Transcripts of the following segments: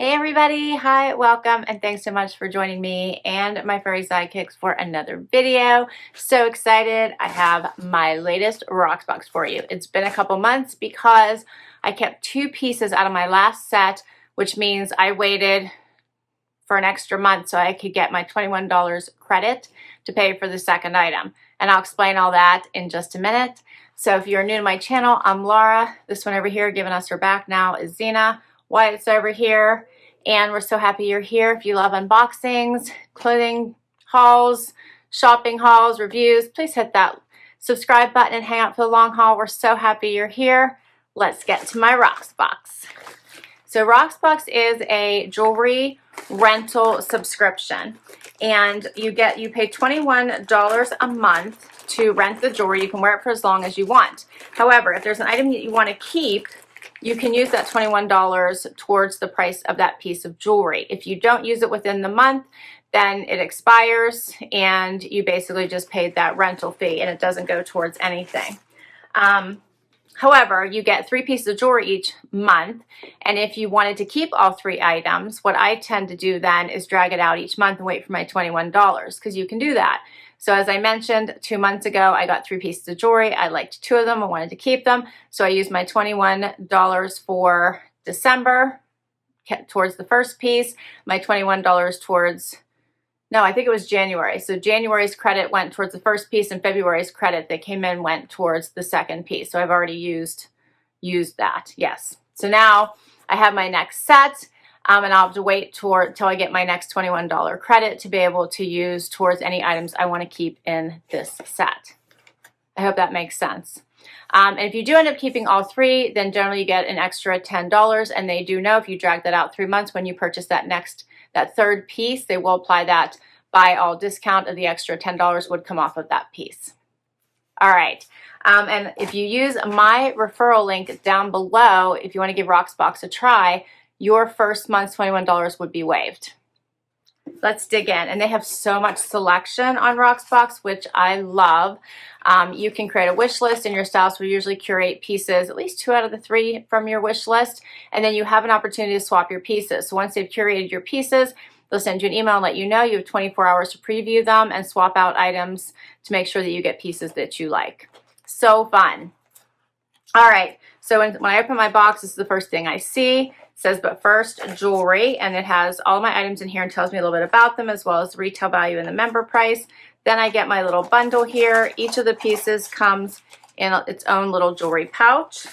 Hey everybody, hi, welcome, and thanks so much for joining me and my furry sidekicks for another video. So excited, I have my latest Rocksbox for you. It's been a couple months because I kept 2 pieces out of my last set, which means I waited for an extra month so I could get my $21 credit to pay for the second item. And I'll explain all that in just a minute. So if you're new to my channel, I'm Laura. This one over here giving us her back now is Zena. Wyatt's over here, and we're so happy you're here. If you love unboxings, clothing hauls, shopping hauls, reviews, please hit that subscribe button and hang out for the long haul. We're so happy you're here. Let's get to my Rocksbox. So Rocksbox is a jewelry rental subscription, and you pay $21 a month to rent the jewelry. You can wear it for as long as you want. However, if there's an item that you want to keep, you can use that $21 towards the price of that piece of jewelry. If you don't use it within the month, then it expires and you basically just paid that rental fee and it doesn't go towards anything. However, you get 3 pieces of jewelry each month, and if you wanted to keep all 3 items, what I tend to do then is drag it out each month and wait for my $21, because you can do that. So as I mentioned, 2 months ago, I got 3 pieces of jewelry. I liked 2 of them. I wanted to keep them. So I used my $21 for December towards the first piece, my $21 towards, no, I think it was January. So January's credit went towards the first piece, and February's credit that came in went towards the second piece. So I've already used that, yes. So now I have my next set. And I'll have to wait till I get my next $21 credit to be able to use towards any items I want to keep in this set. I hope that makes sense. And if you do end up keeping all 3, then generally you get an extra $10, and they do know if you drag that out 3 months, when you purchase that third piece, they will apply that buy all discount of the extra $10 would come off of that piece. All right. And if you use my referral link down below, if you want to give Rocksbox a try, your first month's $21 would be waived. Let's dig in. And they have so much selection on Rocksbox, which I love. You can create a wish list, and your stylist will usually curate pieces, at least 2 out of the 3 from your wish list. And then you have an opportunity to swap your pieces. So once they've curated your pieces, they'll send you an email and let you know you have 24 hours to preview them and swap out items to make sure that you get pieces that you like. So fun. All right. So when I open my box, this is the first thing I see. It says, but first, jewelry, and it has all my items in here and tells me a little bit about them, as well as the retail value and the member price. Then I get my little bundle here. Each of the pieces comes in its own little jewelry pouch.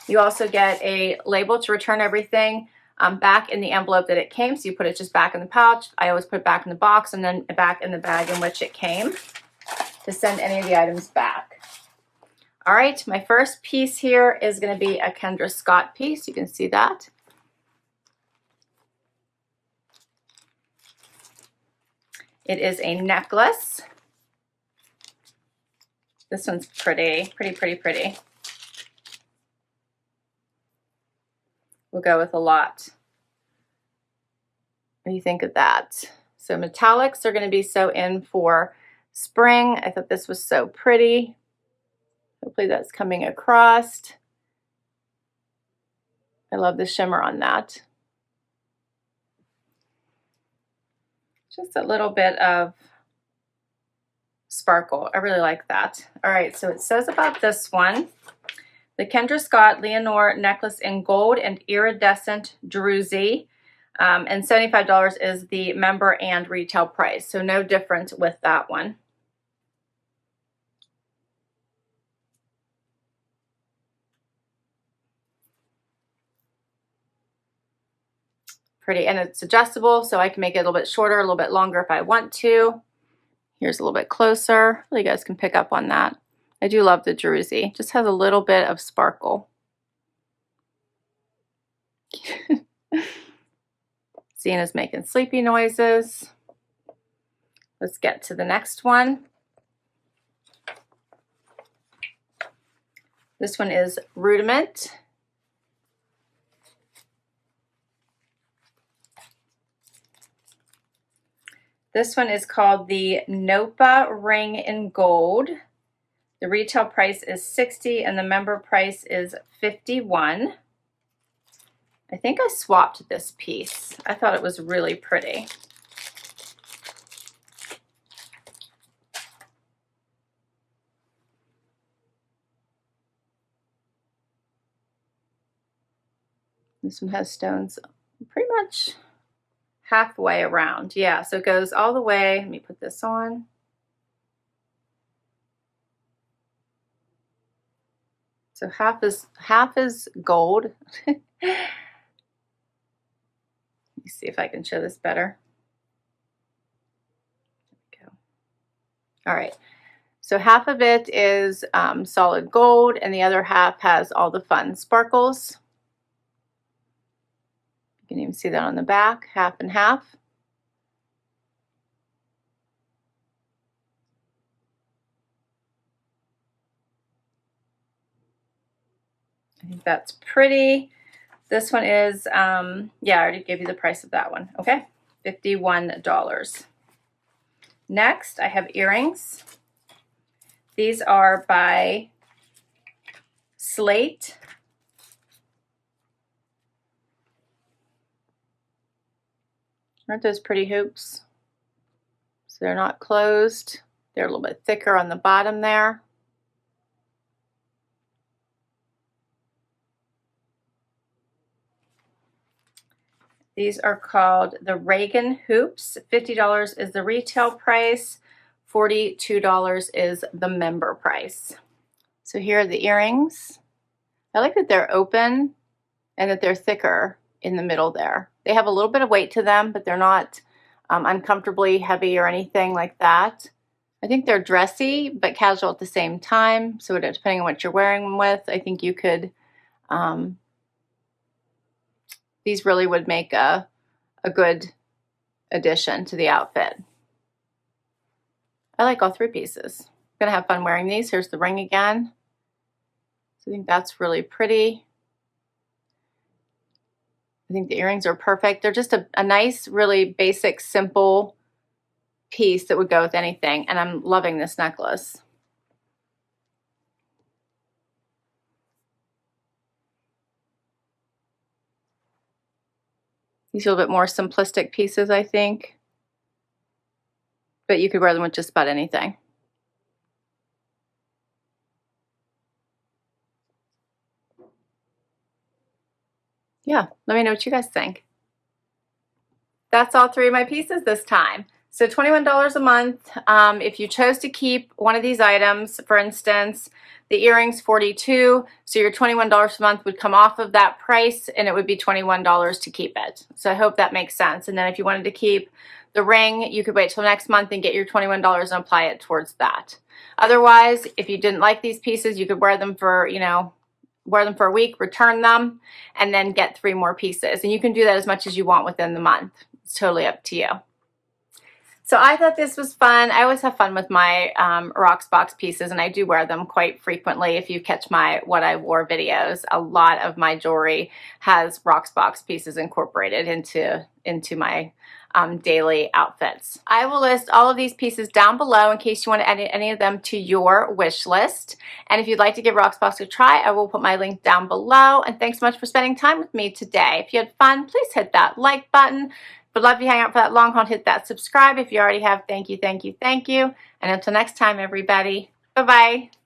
You also get a label to return everything back in the envelope that it came, so you put it just back in the pouch. I always put it back in the box and then back in the bag in which it came to send any of the items back. All right, my first piece here is going to be a Kendra Scott piece. You can see that. It is a necklace. This one's pretty. We'll go with a lot. What do you think of that? So metallics are going to be so in for spring. I thought this was so pretty. Hopefully that's coming across. I love the shimmer on that. Just a little bit of sparkle. I really like that. All right, so it says about this one, the Kendra Scott Leonore necklace in gold and iridescent druzy, and $75 is the member and retail price, so no difference with that one. Pretty, and it's adjustable, so I can make it a little bit shorter, a little bit longer if I want to. Here's a little bit closer. Hopefully you guys can pick up on that. I do love the druzy. Just has a little bit of sparkle. Zena's making sleepy noises. Let's get to the next one. This one is Rudiment. This one is called the Nopa ring in gold. The retail price is $60 and the member price is $51. I think I swapped this piece. I thought it was really pretty. This one has stones pretty much halfway around. Yeah, so it goes all the way. Let me put this on. So half is gold. Let me see if I can show this better. There we go. All right. So half of it is solid gold, and the other half has all the fun sparkles. You can even see that on the back, half and half. I think that's pretty. This one is, yeah, I already gave you the price of that one. Okay, $51. Next, I have earrings. These are by Slate. Aren't those pretty hoops? So they're not closed. They're a little bit thicker on the bottom there. These are called the Reagan Hoops. $50 is the retail price. $42 is the member price. So here are the earrings. I like that they're open and that they're thicker in the middle there. They have a little bit of weight to them, but they're not uncomfortably heavy or anything like that. I think they're dressy but casual at the same time. So depending on what you're wearing them with, I think you could, these really would make a good addition to the outfit. I like all three pieces. I'm gonna have fun wearing these. Here's the ring again. So I think that's really pretty. I think the earrings are perfect. They're just a nice, really basic, simple piece that would go with anything. And I'm loving this necklace. These are a little bit more simplistic pieces, I think. But you could wear them with just about anything. Yeah, let me know what you guys think. That's all three of my pieces this time. So $21 a month. If you chose to keep one of these items, for instance, the earrings $42, so your $21 a month would come off of that price, and it would be $21 to keep it. So I hope that makes sense. And then if you wanted to keep the ring, you could wait till next month and get your $21 and apply it towards that. Otherwise, if you didn't like these pieces, you could wear them for, wear them for a week, return them, and then get 3 more pieces. And you can do that as much as you want within the month. It's totally up to you. So I thought this was fun. I always have fun with my Rocksbox pieces, and I do wear them quite frequently. If you catch my What I Wore videos, a lot of my jewelry has Rocksbox pieces incorporated into my daily outfits. I will list all of these pieces down below in case you want to add any of them to your wish list. And if you'd like to give Rocksbox a try, I will put my link down below. And thanks so much for spending time with me today. If you had fun, please hit that like button. Would love to hang out for that long haul. Hit that subscribe if you already have. Thank you, thank you, thank you. And until next time, everybody, bye-bye.